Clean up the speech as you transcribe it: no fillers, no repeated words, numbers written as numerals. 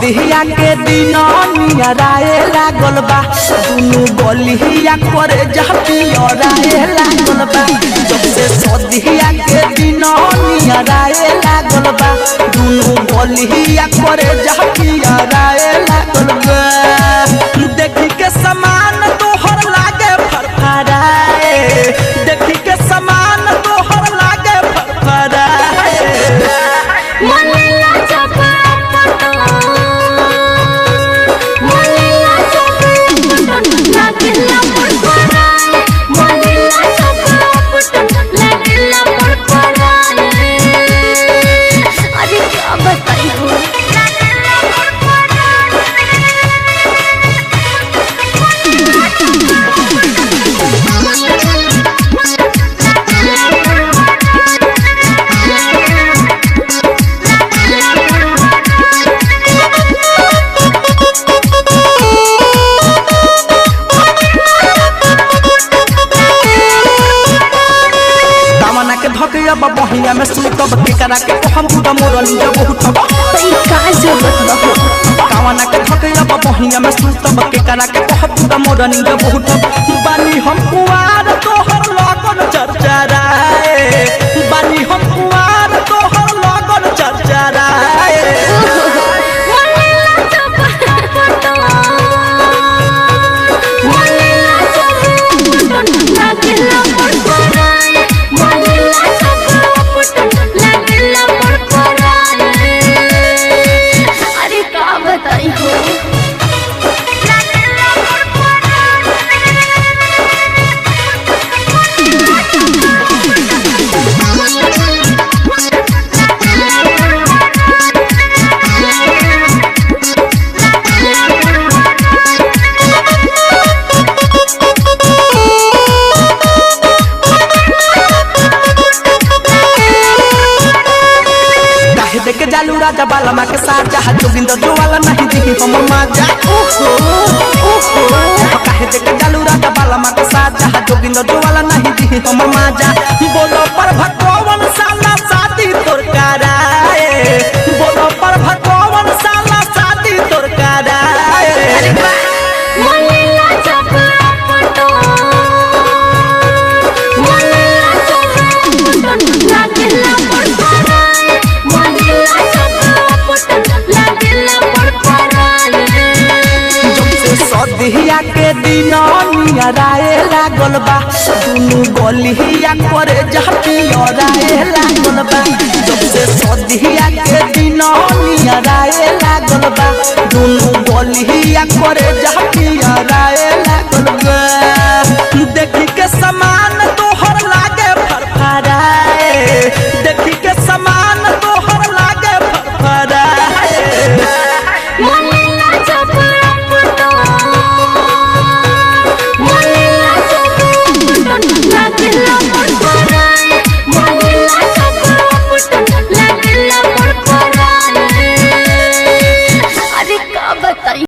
सदिया के दिन नियराए लागल बा दुनु गलिया करे जहपियराए लागल बा जब से सदिया के दिन नियराए लागल बा दुनु गलिया करे जहपियराए लागल बा देखी के समान तोहर लागे फरफराए देखी के समान तोहर लागे फरफराए बहिया में सुतब के करा के हम पूरा मोरल जब उठब तई का जरूरत बहो कावना के थकया बहिया में सुतब के करा के हम पूरा मोरल जब उठब बानी हम कुआर तोहर लगन चरचराए बानी हम कुआर तोहर लगन चरचराए देखे जालू राजा बाला माँ के साथ जहाँ जोगिंदर जो वाला नहीं दिखी हमर माजा काहे देखे जालू राजा बाला माँ के साथ जहाँ जोगिंदर जो वाला नहीं दिखी हमर माजा बोलो पर भगवान साला शादी तोर कराए बोलो पर भगवान साला शादी तोर कराए सदिया के दिन नियराए लागल बा दुनु गलिया करे जहपियराए लागल बा जब से सदिया के दिन नियराए लागल बा दुनु गलिया करे जहपियराए